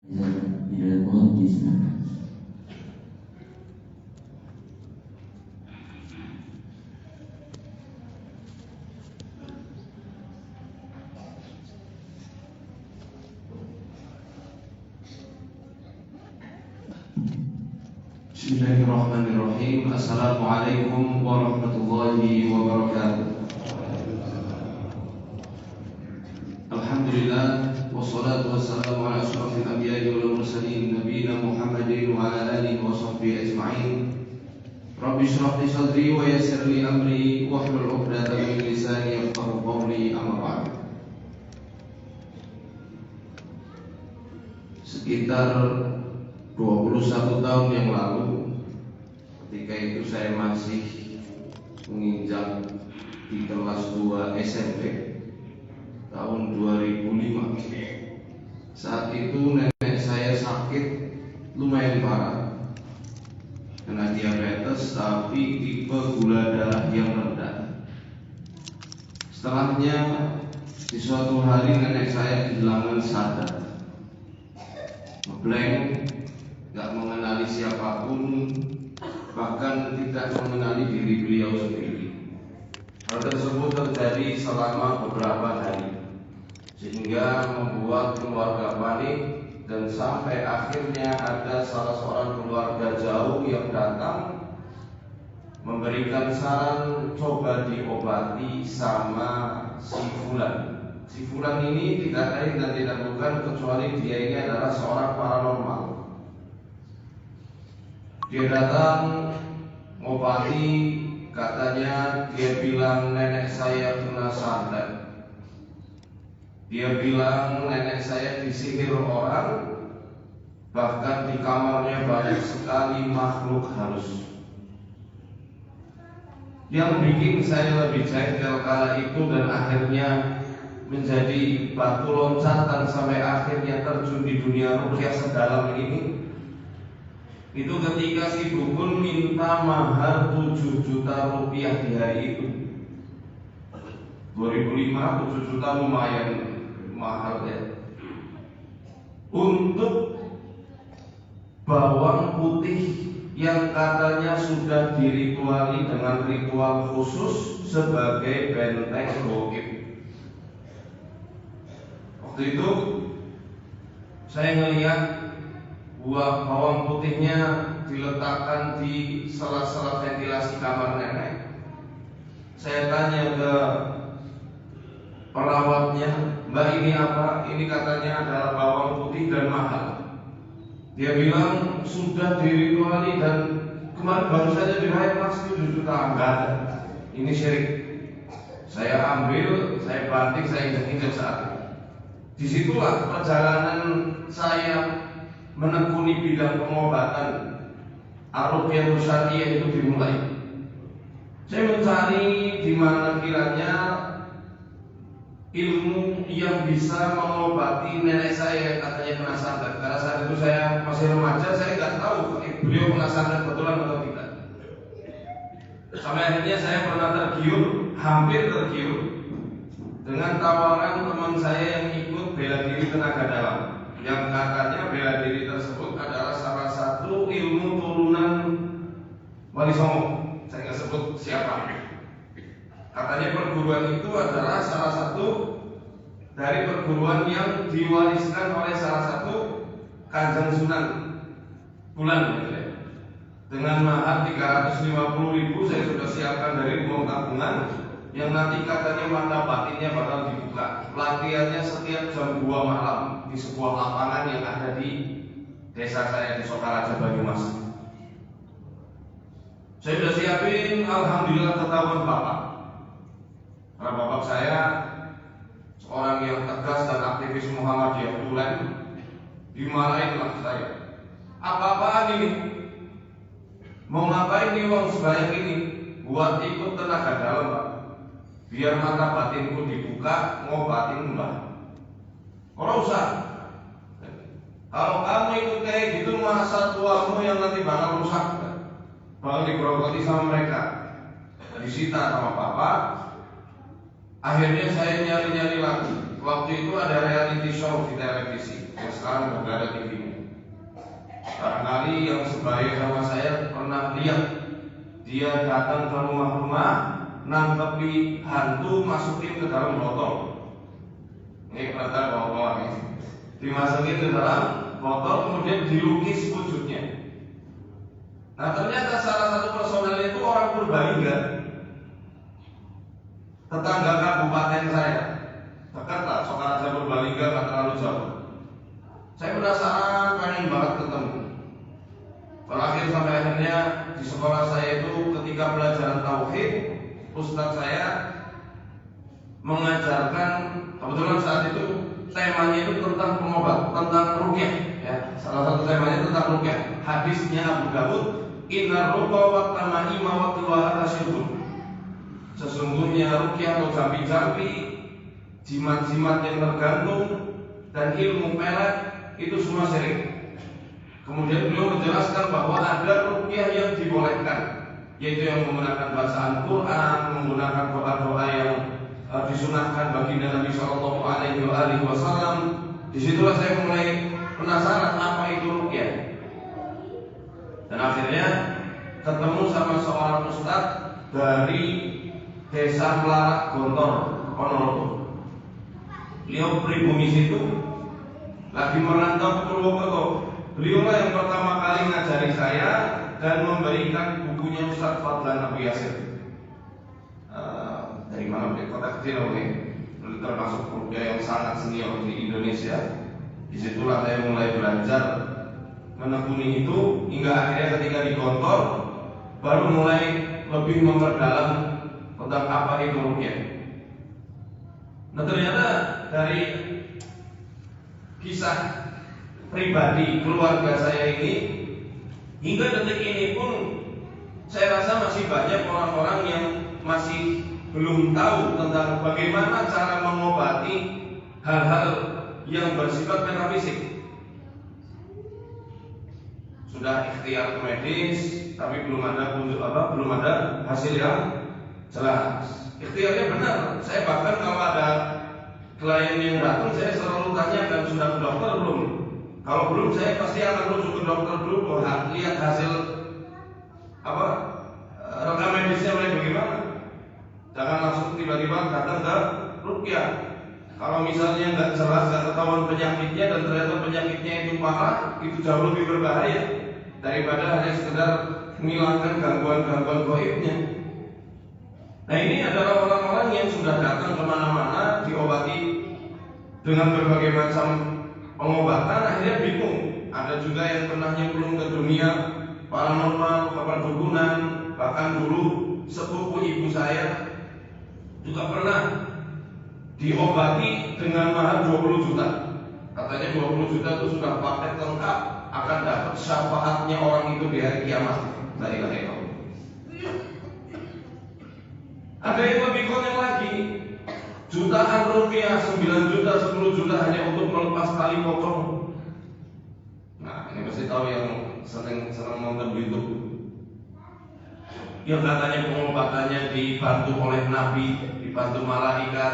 Bismillahirrahmanirrahim. Assalamualaikum warahmatullahi wabarakatuh. Alhamdulillah, wassalatu wassalamu ala asyrafil anbiya'i wal mursalin nabiyina Muhammadin wa ala alihi wa sahbihi ajma'in. Rabbi shrah li sadri wa yassir li amri wahlul 'uqdatam min lisani yafqahu qawli, amma ba'd. Sekitar 21 tahun yang lalu, ketika itu saya masih menginjak di kelas 2 SMP tahun 2005. Saat itu nenek saya sakit lumayan parah, kena diabetes tapi tipe gula darah yang rendah. Setelahnya di suatu hari nenek saya kehilangan sadar, ngeblank, gak mengenali siapapun, bahkan tidak mengenali diri beliau sendiri. Hal tersebut terjadi selama beberapa hari, sehingga membuat keluarga panik, dan sampai akhirnya ada salah seorang keluarga jauh yang datang memberikan saran coba diobati sama si Fulan. Si Fulan ini tidak lain dan tidak bukan kecuali dia ini adalah seorang paranormal. Dia datang ngobati, katanya dia bilang nenek saya kena santet. Dia bilang nenek saya disihir orang, bahkan di kamarnya banyak sekali makhluk halus. Yang bikin saya lebih jengkel kala itu dan akhirnya menjadi batu loncatan sampai akhirnya terjun di dunia ruqyah sedalam ini, itu ketika si dukun minta mahar 7 juta rupiah di hari itu. 2005 7 juta lumayan mahal ya. Untuk bawang putih yang katanya sudah dirituali dengan ritual khusus sebagai benteng gaib. Waktu itu saya ngelihat buah bawang putihnya diletakkan di sela-sela ventilasi kamar nenek. Saya tanya ke perawatnya, "Mbak, ini apa?" Ini katanya adalah bawang putih dan mahal. Dia bilang sudah dirituali dan kemarin baru saja dibayar Mas 7 juta. Enggak ada, ini syirik. Saya ambil, saya banting, saya injek-injek saat itu. Disitulah perjalanan saya menekuni bidang pengobatan ar-ruqyah syar'iyyah itu dimulai. Saya mencari di mana kiranya ilmu yang bisa mengobati nenek saya yang katanya kena santet. Karena saat itu saya masih remaja, saya nggak tahu beliau kena santet betulan atau tidak. Sampai akhirnya saya pernah tergiur, hampir tergiur dengan tawaran teman saya yang ikut bela diri tenaga dalam, yang katanya bela diri tersebut adalah salah satu ilmu turunan Wali Songo. Saya nggak sebut siapa. Katanya perguruan itu adalah salah satu dari perguruan yang diwariskan oleh salah satu Kanjeng Sunan Bulan gitu ya. Dengan mahar 350.000 saya sudah siapkan dari uang tabungan, yang nanti katanya mata batinnya bakal dibuka. Latihannya setiap jam 2 malam di sebuah lapangan yang ada di desa saya di Sokaraja, Banyumas. Saya sudah siapin, alhamdulillah ketahuan bapak. Karena bapak saya seorang yang tegas dan aktivis Muhammadiyah tulen, dimarahinlah saya. Apa-apaan ini? Mau ngapain nih uang sebanyak ini? Buat ikut tenaga dalam Pak, biar mata batinku dibuka, ngobatin Mbah. Kalau usah. Kalau kamu ikut kayak gitu, masa tuamu yang nanti bakal rusak, bakal digerogoti sama mereka, disita sama bapak. Akhirnya saya nyari-nyari lagi. Waktu itu ada reality show di televisi. yang sekarang sudah ada TV-nya. Barangkali yang sebaya sama saya pernah lihat dia datang ke rumah-rumah, nangkepi hantu, masukin ke dalam botol. Ini pernah botol ini, dimasukin ke dalam botol, kemudian dilukis wujudnya. Nah ternyata salah satu personel itu orang Purbalingga, tetangga kabupaten saya, dekat lah, Sokaraja Purbalingga, nggak terlalu jauh. Saya penasaran, pengen banget ketemu. Terakhir sampai akhirnya di sekolah saya itu ketika pelajaran tauhid, ustadz saya mengajarkan, kebetulan saat itu temanya itu tentang pengobat, tentang ruqyah. Ya, salah satu temanya tentang ruqyah. Hadisnya Abu Dawud, Inna ruqa wa tama'ima wa tiwa'ata syirkun. Sesungguhnya ruqyah atau jampi-jampi, jimat-jimat yang tergantung, dan ilmu pelet itu semua syirik. Kemudian beliau menjelaskan bahwa ada ruqyah yang dibolehkan, yaitu yang menggunakan bacaan Quran, menggunakan doa-doa yang disunahkan baginda Nabi Shallallahu Alaihi Wasallam. Disitulah saya mulai penasaran apa itu ruqyah. Dan akhirnya ketemu sama seorang ustadz dari Desa Melarak Gontor, Ponorogo. Beliau pribumi situ, lagi merantau ke Purwokerto. Beliaulah yang pertama kali ngajari saya dan memberikan bukunya Ustadz Fadlan Abu Yasir. Dari mana? Dari kota kecil, termasuk ruqyah yang sangat senior di Indonesia. Disitulah saya mulai belajar menekuni itu, hingga akhirnya ketika di Gontor baru mulai lebih memperdalam tentang apa itu ruqyah. Nah ternyata dari kisah pribadi keluarga saya ini hingga detik ini pun saya rasa masih banyak orang-orang yang masih belum tahu tentang bagaimana cara mengobati hal-hal yang bersifat metafisik. Sudah ikhtiar medis tapi belum ada hasil yang jelas. Ikhtiarnya benar. Saya bahkan kalau ada klien yang datang, saya selalu tanyakan sudah ke dokter belum. Kalau belum, saya pasti akan rujuk ke dokter dulu, lihat hasil rekam medisnya bagaimana. Jangan langsung tiba-tiba datang ke ruqyah. Kalau misalnya nggak jelas, nggak ketahuan penyakitnya dan ternyata penyakitnya itu parah, itu jauh lebih berbahaya daripada hanya sekedar menghilangkan gangguan-gangguan gaibnya. Nah ini adalah orang-orang yang sudah datang kemana-mana diobati dengan berbagai macam pengobatan, akhirnya bingung. Ada juga yang pernah nyemplung ke dunia paranormal, keperdukunan. Bahkan dulu sepupu ibu saya juga pernah diobati dengan mahar 20 juta. Katanya 20 juta itu sudah paket lengkap, akan dapat syafaatnya orang itu di hari kiamat. La ilaha illallah. Ada yang lebih konyol lagi, jutaan rupiah, 9 juta, 10 juta hanya untuk melepas tali pocong. Nah ini pasti tahu yang senang nonton YouTube. Yang katanya pengobatannya dibantu oleh Nabi, dibantu malaikat.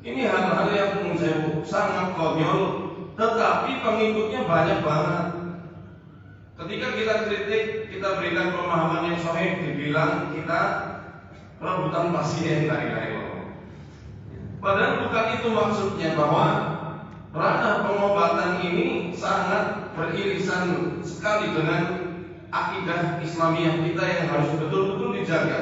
Ini hal-hal yang menurut saya sangat konyol, tetapi pengikutnya banyak banget. Ketika kita kritik, kita berikan pemahaman yang sahih, dibilang kita rebutan pasien dari Allah. Padahal bukan itu maksudnya, bahwa ranah pengobatan ini sangat beririsan sekali dengan akidah Islamiyah kita yang harus betul-betul dijaga.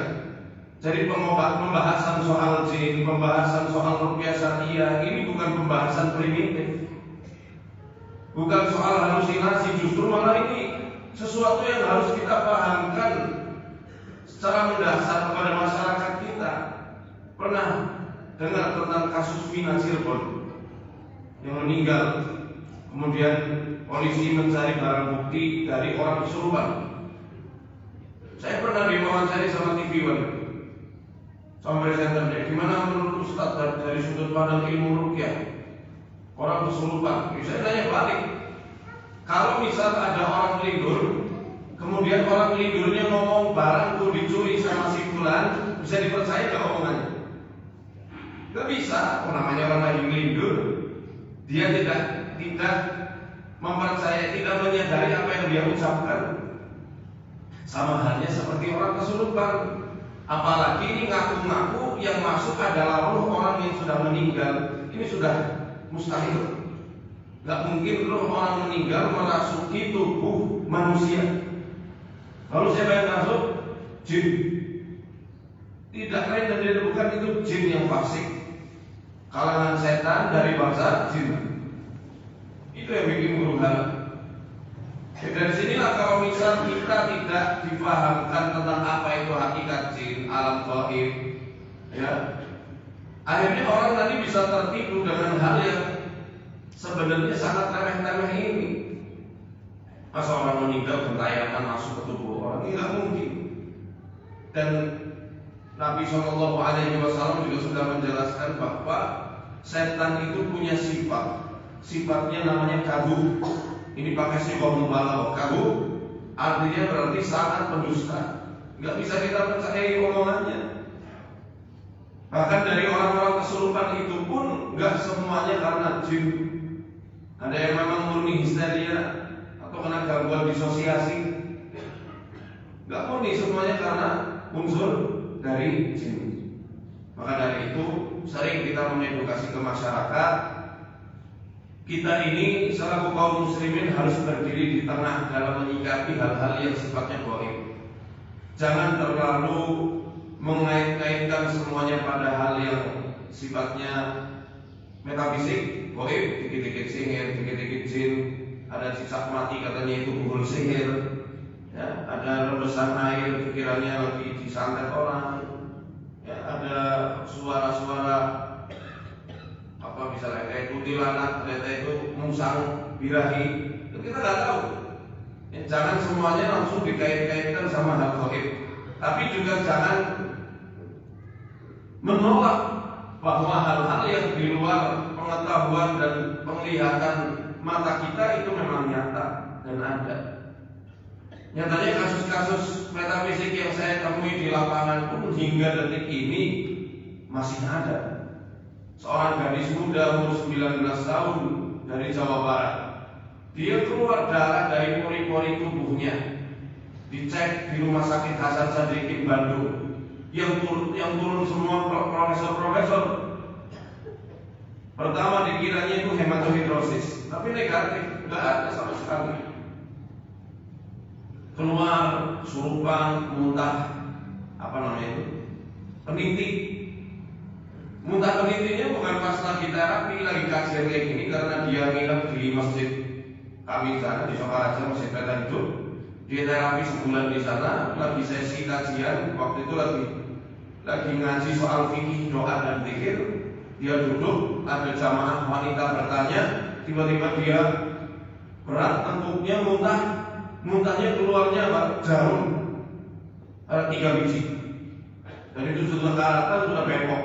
Jadi pembahasan soal jin, pembahasan soal ruqyah syariah ini bukan pembahasan primitif, bukan soal halusinasi, justru malah ini sesuatu yang harus kita pahamkan secara mendasar kepada masyarakat kita. Pernah dengar tentang kasus Mina Cirebon yang meninggal, kemudian polisi mencari barang bukti dari orang kesurupan. Saya pernah diwawancara sama TV One, sama presenter, gimana menurut Ustaz dari sudut pandang ilmu ruqyah orang kesurupan? Saya tanya balik, kalau misal ada orang tidur, kemudian orang tidurnya ngomong barangku dicuri sama si fulan, bisa dipercaya gak omongannya? Gak bisa. Namanya orang lagi tidur, dia tidak mempercayai, tidak menyadari apa yang dia ucapkan. Sama halnya seperti orang kesurupan. Apalagi ini ngaku-ngaku yang masuk adalah roh orang yang sudah meninggal. Ini sudah mustahil. Gak mungkin roh orang meninggal merasuki tubuh manusia. Lalu siapa yang masuk? Jin. Tidak lain dan tidak bukan itu jin yang fasik, kalangan setan dari bangsa jin. Itu yang bikin huru hara. Dari sinilah kalau misal kita tidak dipahamkan tentang apa itu hakikat jin, alam gaib, ya, akhirnya orang nanti bisa tertipu dengan hal yang sebenarnya sangat remeh-temeh ini. Masa orang meninggal gentayangan masuk ke tubuh orang, tidak mungkin. Dan Nabi SAW juga sudah menjelaskan bahwa setan itu punya sifat, sifatnya namanya kadhub. Ini pakai sifat mubalaghah. Kadhub artinya berarti sangat pendusta. Nggak bisa kita percayai omongannya. Bahkan dari orang-orang kesurupan itu pun nggak semuanya karena jin. Ada yang memang murni histeria atau kena gangguan disosiasi. Nggak murni semuanya karena unsur dari jin. Maka dari itu sering kita mengedukasi ke masyarakat. Kita ini selaku kaum muslimin harus berdiri di tengah dalam menyikapi hal-hal yang sifatnya gaib. Jangan terlalu mengait-ngaitkan semuanya pada hal yang sifatnya metafisik, gaib, dikit-dikit sihir, dikit-dikit jin, ada cicak mati katanya itu buhul sihir, ya, ada rembesan air pikirannya lagi disantet orang, ya, ada suara-suara apa misalnya kayak kuntilanak, ternyata itu musang birahi, itu kita nggak tahu. Ya, jangan semuanya langsung dikait-kaitkan sama hal gaib, tapi juga jangan menolak bahwa hal-hal yang di luar pengetahuan dan penglihatan mata kita itu memang nyata dan ada. Nyatanya kasus-kasus metafisik yang saya temui di lapangan pun hingga detik ini masih ada. Seorang gadis muda umur 19 tahun dari Jawa Barat, dia keluar darah dari pori-pori tubuhnya. Dicek di Rumah Sakit Hasan Sadikin Bandung, yang turun semua profesor-profesor. Pertama dikiranya itu hematohidrosis, tapi negatif, nggak ada sama sekali. Keluar surupan, muntah, apa namanya itu, peniti. Muntah penitinya bukan pas lagi terapi, lagi kajian kayak gini, karena dia nginep di masjid kami sana di Sokaraja, Masjid Baitan Hidup. Dia terapi sebulan di sana, lagi sesi kajian. Waktu itu lagi ngaji soal fikih, doa dan zikir. Dia duduk, ada jamaah wanita bertanya, tiba-tiba dia berat, tentunya muntahnya keluarnya apa? Jarum, ada 3 biji. Dan itu sudah karatan, sudah bengkok.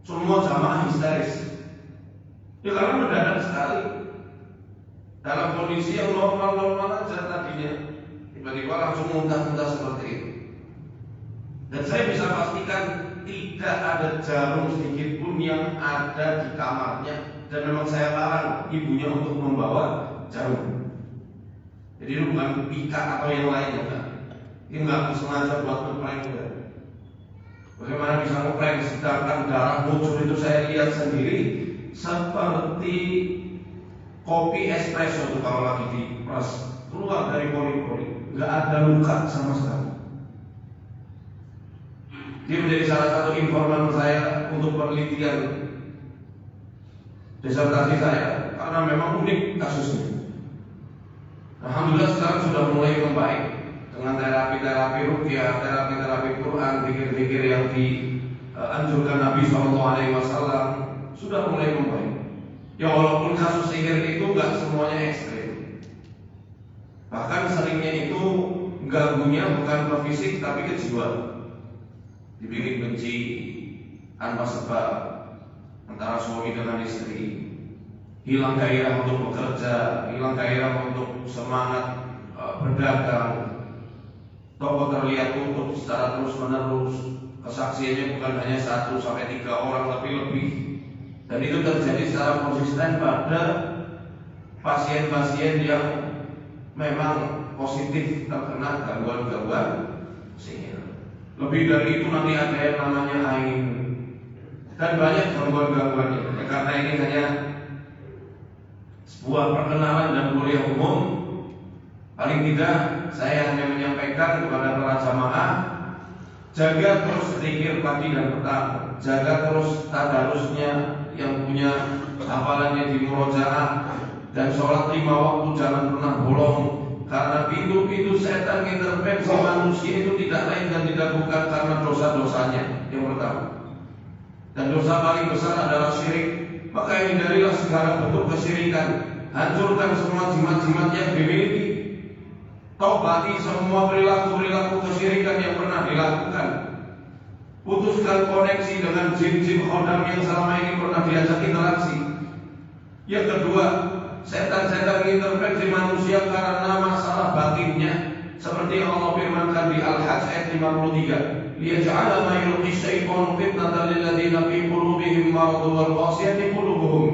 Semua jamaah histeris. Ya karena mendadak sekali. Dalam kondisi yang normal-normal aja tadinya, tiba-tiba langsung muntah-muntah seperti itu. Dan saya bisa pastikan tidak ada jarum sedikit pun yang ada di kamarnya. Dan memang saya larang ibunya untuk membawa jarum. Jadi itu bukan pika atau yang lainnya kan. Ini nggak sengaja buat ngeprank. Bagaimana bisa ngeprank sedangkan darah muncul itu saya lihat sendiri seperti kopi espresso itu kalau lagi diperas keluar dari pori-pori, nggak ada luka sama sekali. Dia menjadi salah satu informan saya untuk penelitian disertasi saya karena memang unik kasusnya. Alhamdulillah sekarang sudah mulai membaik dengan terapi-terapi ruqyah, terapi-terapi Quran, zikir-zikir yang dianjurkan Nabi SAW sudah mulai membaik. Ya walaupun kasus sihir itu nggak semuanya ekstrim, bahkan seringnya itu ganggunya bukan ke fisik tapi ke jiwa. Dibikin benci tanpa sebab antara suami dengan istri, hilang gairah untuk bekerja, hilang gairah untuk semangat berdagang, toko terlihat tutup secara terus menerus, kesaksiannya bukan hanya 1 sampai 3 orang tapi lebih, dan itu terjadi secara konsisten pada pasien-pasien yang memang positif terkena gangguan-gangguan sihir. Lebih dari itu nanti ada yang namanya ain dan banyak gangguan-gangguannya. Karena ini hanya sebuah perkenalan dan kuliah umum. Paling tidak saya hanya menyampaikan kepada para jamaah, jaga terus zikir pagi dan petang, jaga terus tadarusnya yang punya hafalannya di murojaah, dan sholat 5 waktu jangan pernah bolong. Karena pintu-pintu setan intervensi manusia itu tidak lain dan tidak bukan karena dosa-dosanya yang pertama. Dan dosa paling besar adalah syirik. Maka hindarilah segala bentuk kesyirikan, hancurkan semua jimat-jimat yang dimiliki, taubati semua perilaku-perilaku kesyirikan yang pernah dilakukan, putuskan koneksi dengan jin-jin khodam yang selama ini pernah diajak interaksi. Yang kedua, setan-setan intervensi manusia karena masalah batinnya, seperti yang Allah firmankan di Al-Hajj ayat 53, liyaj'ala ma yulqi syaitanu fitnatan lil ladzina fi qulubihim maradun wal qasiyati qulubuhum.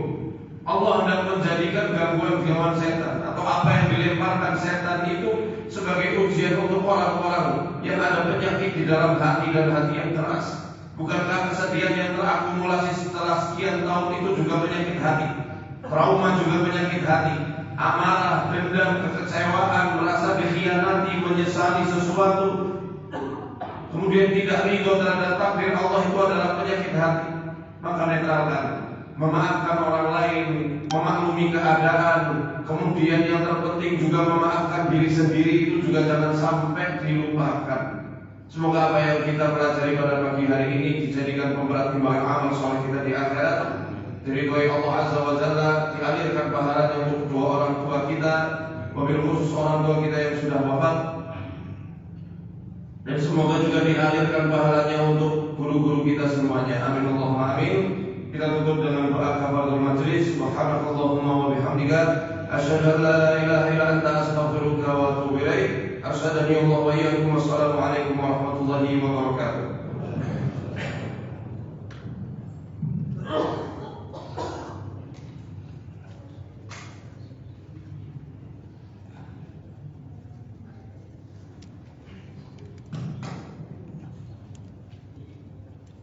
Allah hendak menjadikan gangguan-gangguan setan atau apa yang dilemparkan setan itu sebagai ujian untuk orang-orang yang ada penyakit di dalam hati dan hati yang keras. Bukankah kesedihan yang terakumulasi setelah sekian tahun itu juga penyakit hati? Trauma juga penyakit hati. Amarah, dendam, kekecewaan, merasa dikhianati, menyesali sesuatu, kemudian tidak ridho terhadap takdir Allah, itu adalah penyakit hati. Maka netralkan, memaafkan orang lain, memaklumi keadaan, kemudian yang terpenting juga memaafkan diri sendiri, itu juga jangan sampai dilupakan. Semoga apa yang kita pelajari pada pagi hari ini dijadikan pemberat timbangan amal soleh kita di akhirat, diridhoi Allah Azza wa Jalla, dialirkan pahalanya untuk kedua orang tua kita, wabil khusus orang tua kita yang sudah wafat, dan semoga juga dialirkan pahalanya untuk guru-guru kita semuanya. Amin Allahumma amin. Kita tutup dengan doa kafaratul majlis. Subhanakallahumma wa bihamdika, asyhadu an la ilaha illa anta, astaghfiruka wa atubu ilaik. Arsyadani Allah wa iyyakum. Wassalamu alaikum warahmatullahi wabarakatuh.